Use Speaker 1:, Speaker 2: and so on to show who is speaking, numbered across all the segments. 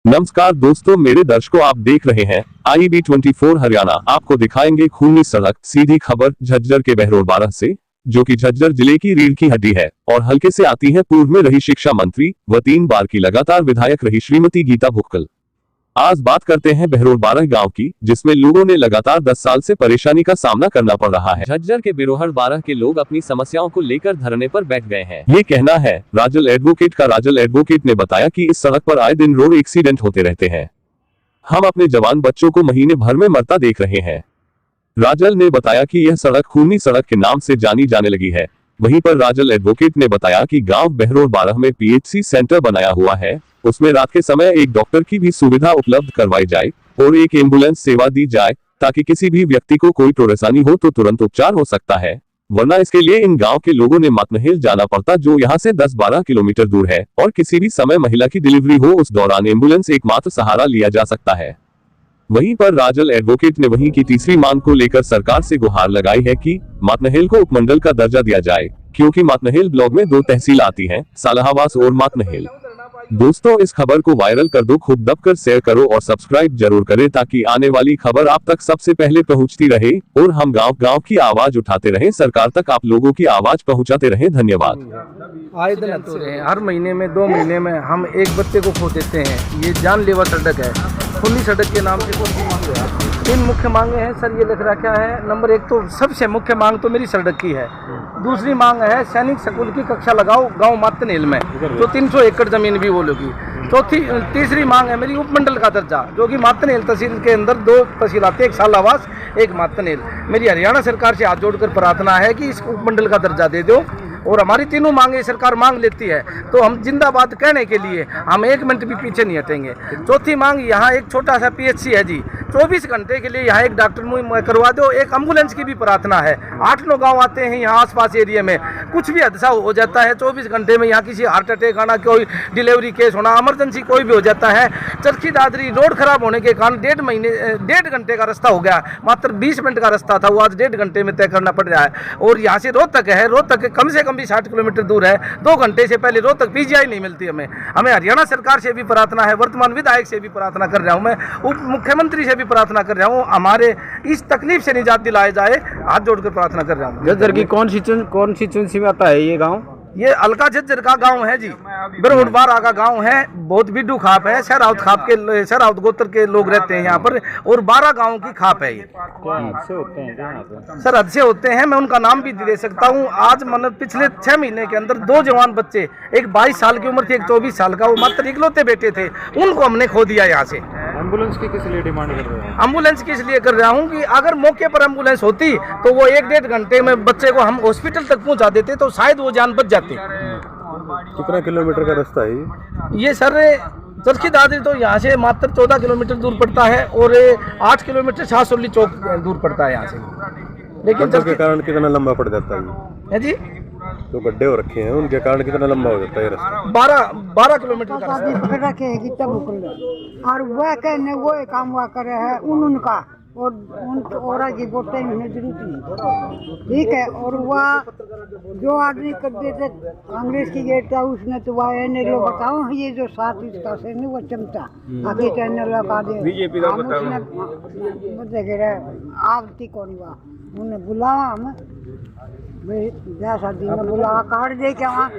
Speaker 1: नमस्कार दोस्तों, मेरे दर्शकों, आप देख रहे हैं IB24 हरियाणा। आपको दिखाएंगे खूनी सड़क सीधी खबर झज्जर के बहरोड 12 से, जो कि झज्जर जिले की रीढ़ की हड्डी है और हल्के से आती है। पूर्व में रही शिक्षा मंत्री व 3 बार की लगातार विधायक रही श्रीमती गीता भुक्कल। आज बात करते हैं बहरोड 12 गांव की, जिसमें लोगों ने लगातार 10 साल से परेशानी का सामना करना पड़ रहा है। झज्जर के बिरोहड़ 12 के लोग अपनी समस्याओं को लेकर धरने पर बैठ गए हैं। ये कहना है राजल एडवोकेट का। राजल एडवोकेट ने बताया कि इस सड़क पर आए दिन रोड एक्सीडेंट होते रहते हैं। हम अपने जवान बच्चों को महीने भर में मरता देख रहे हैं। राजल ने बताया कि यह सड़क खूनी सड़क के नाम से जानी जाने लगी है। वहीं पर राजल एडवोकेट ने बताया कि गांव बहरोड 12 में PHC सेंटर बनाया हुआ है, उसमें रात के समय एक डॉक्टर की भी सुविधा उपलब्ध करवाई जाए और एक एम्बुलेंस सेवा दी जाए, ताकि किसी भी व्यक्ति को कोई परेशानी हो तो तुरंत उपचार हो सकता है, वरना इसके लिए इन गांव के लोगों ने मातनहेल जाना पड़ता, जो यहां से 10-12 किलोमीटर दूर है। और किसी भी समय महिला की डिलीवरी हो, उस दौरान एम्बुलेंस एकमात्र सहारा लिया जा सकता है। वहीं पर राजल एडवोकेट ने वहीं की तीसरी मांग को लेकर सरकार से गुहार लगाई है कि मातनहेल को उपमंडल का दर्जा दिया जाए, क्योंकि मातनहेल ब्लॉक में 2 तहसील आती हैं, सालाहवास और मातनहेल। दोस्तों, इस खबर को वायरल कर दो, खूब दबकर शेयर करो और सब्सक्राइब जरूर करें, ताकि आने वाली खबर आप तक सबसे पहले पहुंचती रहे और हम गांव-गांव की आवाज उठाते रहें, सरकार तक आप लोगों की आवाज पहुंचाते रहें। धन्यवाद।
Speaker 2: आए दिन तो रहे, हर महीने में 2 महीने में हम एक बच्चे को खो देते हैं। ये जानलेवा सड़क है, खूनी सड़क के नाम से कोई मांग है। 3 मुख्य मांगे हैं सर, ये लिख रखा है। नंबर 1 तो सबसे मुख्य मांग तो मेरी सड़क की है। दूसरी मांग है सैनिक स्कूल की कक्षा लगाओ गांव मातनहेल में, जो 300 एकड़ जमीन भी वो लोगी। तीसरी मांग है मेरी उपमंडल का दर्जा, जो कि मातनहेल तहसील के अंदर 2 तहसील आती है, एक सालावास एक मातनहेल। मेरी हरियाणा सरकार से हाथ जोड़कर प्रार्थना है कि इस उपमंडल का दर्जा दे दो। और हमारी तीनों मांगे सरकार मांग लेती है तो हम जिंदाबाद कहने के लिए हम 1 मिनट भी पीछे नहीं हटेंगे। चौथी मांग, यहाँ एक छोटा सा PHC है जी, 24 घंटे के लिए यहाँ एक डॉक्टर मुहैया करवा दो। एक एम्बुलेंस की भी प्रार्थना है। 8-9 गाँव आते हैं यहाँ आसपास एरिया में, कुछ भी हादसा हो जाता है 24 घंटे में, यहाँ किसी हार्ट अटैक आना, कोई डिलीवरी केस होना, इमरजेंसी कोई भी हो जाता है। चरखी दादरी रोड खराब होने के कारण 1.5 घंटे का रास्ता हो गया, मात्र 20 मिनट का रास्ता था, वो आज 1.5 घंटे में तय करना पड़ रहा है। और यहाँ से रोहतक है, रोहतक कम से कम भी 60 किलोमीटर दूर है। 2 घंटे से पहले रोहतक PGI नहीं मिलती हमें। हरियाणा सरकार से भी प्रार्थना है, वर्तमान विधायक से भी प्रार्थना कर रहा हूँ, मैं उप मुख्यमंत्री से भी प्रार्थना कर रहा हूँ, हमारे इस तकलीफ से निजात दिलाया जाए, हाथ जोड़कर प्रार्थना कर रहा हूँ।
Speaker 3: झज्जर की कौन सी चुनसी में आता है ये गांव?
Speaker 2: ये अलका झज्जर का गांव है जी, बहरोड 12 का गांव है। बहुत बिड्डू खाप है, शहरावत खाप के, शहरावत गोत्र के लोग रहते हैं यहाँ पर, और 12 गांव की खाप है ये। सर हद से होते हैं, मैं उनका नाम भी दे सकता हूँ। आज मतलब पिछले 6 महीने के अंदर 2 जवान बच्चे, एक 22 साल की उम्र थी, एक 24 साल का, वो मात्र इकलौते बेटे थे, उनको हमने खो दिया यहाँ से।
Speaker 3: एम्बुलेंस की किस लिए डिमांड कर रहे हैं?
Speaker 2: एम्बुलेंस की इसलिए कर रहा हूँ कि अगर मौके पर एम्बुलेंस होती तो वो 1-1.5 घंटे में बच्चे को हम हॉस्पिटल तक पहुँचा देते, तो शायद वो जान बच जाती।
Speaker 3: कितना किलोमीटर का रास्ता है
Speaker 2: ये सर? चरखी दादरी तो यहाँ से मात्र 14 किलोमीटर दूर पड़ता है, और 8 किलोमीटर शाहसोली चौक दूर पड़ता है यहाँ से। लेकिन
Speaker 3: के कारण कितना लंबा पड़ जाता
Speaker 2: है जी?
Speaker 3: तो गड्ढे हो रखे हैं, उनके कारण कितना लंबा हो जाता है रास्ता?
Speaker 2: 12 किलोमीटर का रास्ता।
Speaker 4: पकड़ रखे हैं कितना भूख, और वह कहने वो काम हुआ करे है उनका, और उन की वोटें होने जरूरत नहीं, ठीक है। और वह जो आदमी कर देते कांग्रेस की गेट था, उसने तो वह एने लोग बताओ, ये जो 7 इसका से वो चमचा आगे चैनल लगा दे, बीजेपी का आवती कौन हुआ, उन्हें बुलावा, हम जैसा दिन बुलावा कार्ड दे के वहाँ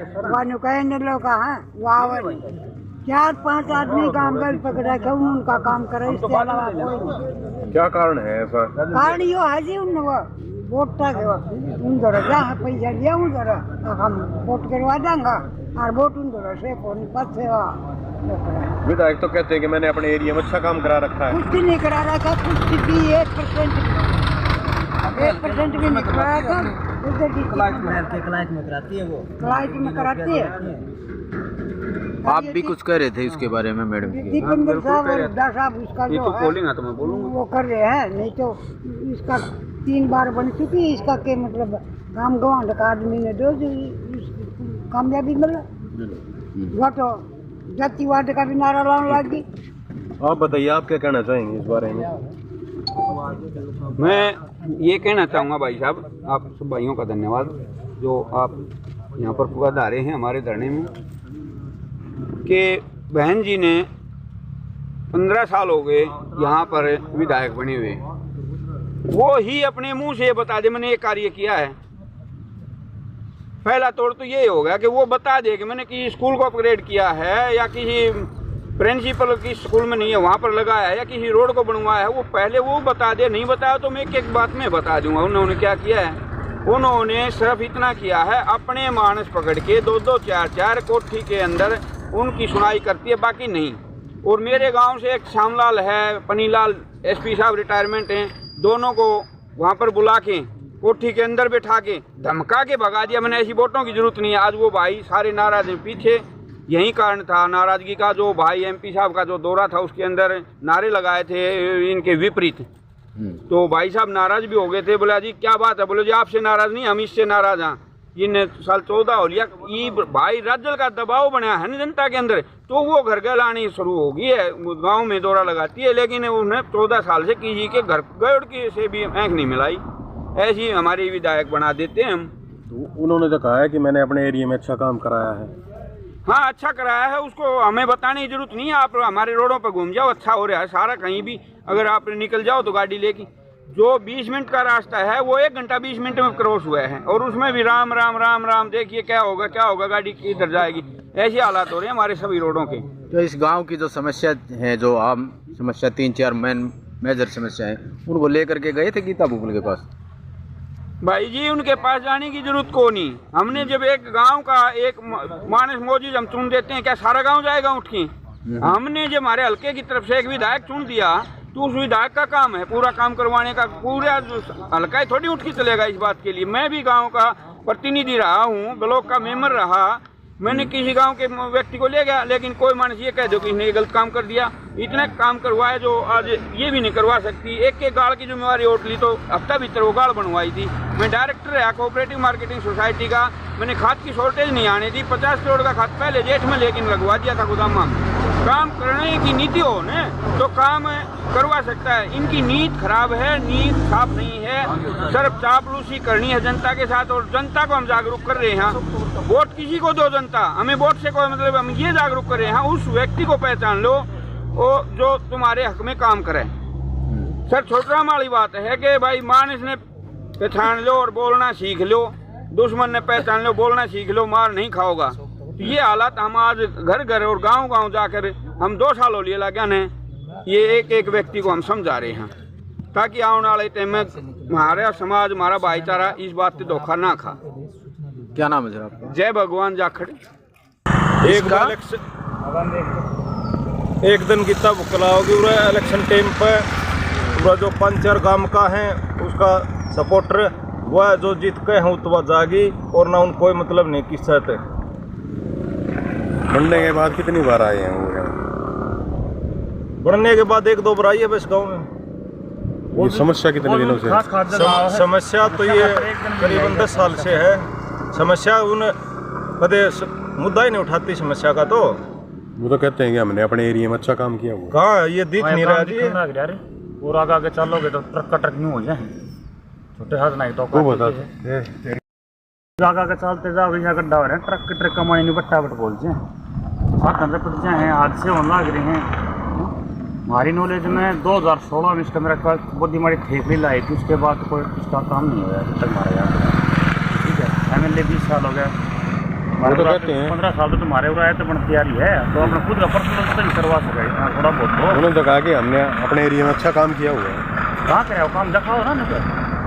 Speaker 4: कहने लोग है वह 4-5 आदमी काम कर पकड़ा के उनका काम करे, इसके अलावा कोई नहीं।
Speaker 3: क्या कारण है ऐसा?
Speaker 4: कारण यो है जी, उन वोट तक उन जहाँ पैसा दिया उन हम वोट करवा देंगे, और वोट उन से पद से
Speaker 3: विधायक तो कहते हैं कि मैंने अपने एरिया में अच्छा काम करा रखा है।
Speaker 4: कुछ नहीं करा रखा, कुछ भी 1% भी नहीं करा रखा।
Speaker 2: क्लाइट में कराती है, वो
Speaker 4: क्लाइट में कराती है।
Speaker 5: आप भी कुछ कह रहे थे इसके बारे में मैडम?
Speaker 4: दीपेंद्र साहब और डा साहब उसका जो है, तो मैं बोलूँगा, वो कर रहे हैं। नहीं तो इसका 3 बार बन चुकी है, इसका के मतलब गाँव गवांड का आदमी ने दो कामयाबी मिला, वह तो जातिवाद का भी नारा लाने लगी।
Speaker 3: आप बताइए, आप क्या कहना चाहेंगे इस बारे में?
Speaker 5: मैं ये कहना चाहूँगा भाई साहब, आप सब भाइयों का धन्यवाद जो आप यहाँ पर पधारे हैं हमारे धरने में, कि बहन जी ने 15 साल हो गए यहाँ पर विधायक बने हुए, वो ही अपने मुंह से बता दे मैंने ये कार्य किया है। पहला तौर तो ये होगा कि वो बता दे कि मैंने किसी स्कूल को अपग्रेड किया है या किसी प्रिंसिपल की स्कूल में नहीं है वहाँ पर लगाया है या किसी रोड को बनवाया है, वो पहले वो बता दे। नहीं बताया तो मैं एक एक बात में बता दूंगा उन्होंने क्या किया है। उन्होंने सिर्फ इतना किया है, अपने मानस पकड़ के 2-2 4-4 कोठी के अंदर उनकी सुनाई करती है, बाकी नहीं। और मेरे गांव से एक श्यामलाल है, पनीलाल एसपी साहब रिटायरमेंट हैं, दोनों को वहाँ पर बुला के कोठी के अंदर बैठा के धमका के भगा दिया। मैंने ऐसी वोटों की जरूरत नहीं है। आज वो भाई सारे नाराज हैं, पीछे यही कारण था नाराजगी का। जो भाई एमपी साहब का जो दौरा था उसके अंदर नारे लगाए थे इनके विपरीत, तो भाई साहब नाराज भी हो गए थे। बोला जी क्या बात है? बोले जी आपसे नाराज नहीं, हम इससे नाराज हैं। इन साल 14 हो लिया, ये भाई राज्य का दबाव बना है ना जनता के अंदर, तो वो घर घर आनी शुरू हो गई है, गांव में दौरा लगाती है। लेकिन उन्हें 14 साल से किसी के घर गड़ के से भी आँख नहीं मिलाई। ऐसी हमारी विधायक बना देते हैं हम।
Speaker 3: तो उन्होंने तो कहा है कि मैंने अपने एरिया में अच्छा काम कराया है।
Speaker 5: हाँ अच्छा कराया है, उसको हमें बताने की जरूरत नहीं है। आप हमारे रोडों पर घूम जाओ, अच्छा हो रहा है सारा। कहीं भी अगर आप निकल जाओ तो गाड़ी लेके, जो 20 मिनट का रास्ता है वो 1 घंटा 20 मिनट में क्रॉस हुआ है। और उसमें भी राम राम राम राम, देखिए क्या होगा, गाड़ी किधर जाएगी, ऐसे हालात हो रहे हैं हमारे सभी रोडों के।
Speaker 6: तो इस गांव की जो समस्या है, जो आम समस्या 3-4 मेजर समस्या है, उनको लेकर के गए थे गीता भूपल के पास?
Speaker 5: भाई जी उनके पास जाने की जरूरत को नहीं। हमने जब एक गांव का एक मानस मौजूद हम चुन देते हैं, क्या सारा गांव जाएगा उठ के? हमने जब हमारे हल्के की तरफ से एक विधायक चुन दिया तो उस विधायक का काम है पूरा काम करवाने का। पूरा हल्का ही थोड़ी उठ के चलेगा इस बात के लिए। मैं भी गांव का प्रतिनिधि रहा हूँ, ब्लॉक का मेंबर रहा, मैंने किसी गांव के व्यक्ति को ले गया, लेकिन कोई मानस ये कह दो कि इसने गलत काम कर दिया। इतना काम करवाया जो आज ये भी नहीं करवा सकती। एक गाड़ की जिम्मेवारी उठ ली, तो हफ्ता भीतर वो गाड़ बनवाई थी। मैं डायरेक्टर है कोऑपरेटिव मार्केटिंग सोसाइटी का, मैंने खाद की शॉर्टेज नहीं आने दी। 50 करोड़ का खाद पहले जेठ में लेकिन लगवा दिया था गोदाम में। काम करने की नीति हो न तो काम करवा सकता है। इनकी नीति खराब है, नीति साफ नहीं है, सिर्फ चापलूसी करनी है जनता के साथ। और जनता को हम जागरूक कर रहे हैं, वोट किसी को दो जनता, हमें वोट से कोई मतलब, हम ये जागरूक कर रहे हैं उस व्यक्ति को पहचान लो वो जो तुम्हारे हक में काम करे। सर छोटा वाली बात है कि भाई मानस ने पहचान लो और बोलना सीख लो, दुश्मन ने पहचान लो, बोलना सीख लो, मार नहीं खाओगा। तो ये हालात हम आज घर घर और गांव गांव जाकर हम 2 साल हो लिए लगा ने ये एक व्यक्ति को हम समझा रहे हैं, ताकि आने वाले टाइम में हमारा समाज, हमारा भाईचारा इस बात से धोखा ना खा।
Speaker 6: क्या नाम है सर आपका?
Speaker 5: जय भगवान जाखड़।
Speaker 7: एक दिन गीता भुकला होगी इलेक्शन टाइम पे, पूरा जो 5-4 गांव का है उसका सपोर्टर वह जो जीत के हैं तो वह जागी, और ना उनको कोई मतलब नहीं किस है।
Speaker 3: बनने के बाद कितनी बार आए हैं वो यहाँ?
Speaker 7: बनने के बाद 1-2 बार आई है बस गाँव में।
Speaker 3: ये समस्या कितने दिनों से?
Speaker 7: समस्या तो ये करीबन 10 साल से है। समस्या उन कदे मुद्दा ही नहीं उठाती समस्या का। तो
Speaker 3: वो तो कहते हैं कि हमने अपने एरिया में अच्छा काम किया। वो
Speaker 7: कहाँ ये दिख नहीं रहा जी।
Speaker 8: और आगे चलोगे तो ट्रक का ट्रक नहीं हो जाए, छोटे हाथ नहीं तो
Speaker 3: वो बता
Speaker 8: आगे चलते जाओ, यहाँ गड्ढा हो रहे हैं, ट्रक के ट्रक का मानी नहीं बट्टा बोलते हैं, हाथ अंदर पड़ जाए हैं, हादसे होने लग रहे हैं। हमारी नॉलेज में 2016 में इसका मेरा बहुत हमारी ठेकरी लाई थी, उसके बाद कोई उसका काम नहीं हुआ अभी तक हमारे यहाँ। ठीक है, MLA 20 साल हो गए, हमारे
Speaker 3: तो कहते हैं
Speaker 8: 15 साल तो तुम्हारे ऊपर आया तो बन तैयारी है, तो अपना खुद का पर्सनल नहीं करवा सके थोड़ा बहुत। तो
Speaker 3: उन्होंने तो कहा कि हमने अपने एरिया में अच्छा काम किया हुआ है।
Speaker 8: कहाँ कराओ काम, दिखाओ ना।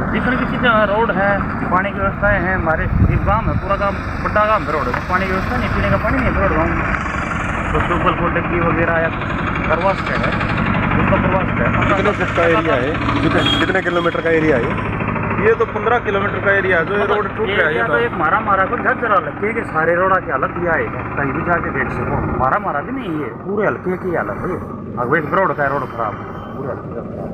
Speaker 8: जितनी भी चीज़ें रोड है, पानी की व्यवस्थाएं हैं, हमारे एक गाँव है पूरा गाँव बड़ा गाँव है, रोड है, पानी की व्यवस्था नहीं, पीने का पानी नहीं है रोड गाँव में। तो ट्यूबवेल को टंकी वगैरह या करवा सकते हैं, उसका करवा सकते हैं।
Speaker 3: कितने फुट का एरिया है? कितने किलोमीटर का एरिया है
Speaker 7: ये? तो 15 किलोमीटर का एरिया जो रोड टूट गया है।
Speaker 8: तो एक मारा को झज्जरा लगती है कि सारे रोड की हालत यह आएगा, कहीं भी जाके देख सको। मारा भी नहीं है, पूरे हल्के की हालत है। अगर एक रोड का रोड खराब, पूरे हल्के का खराब।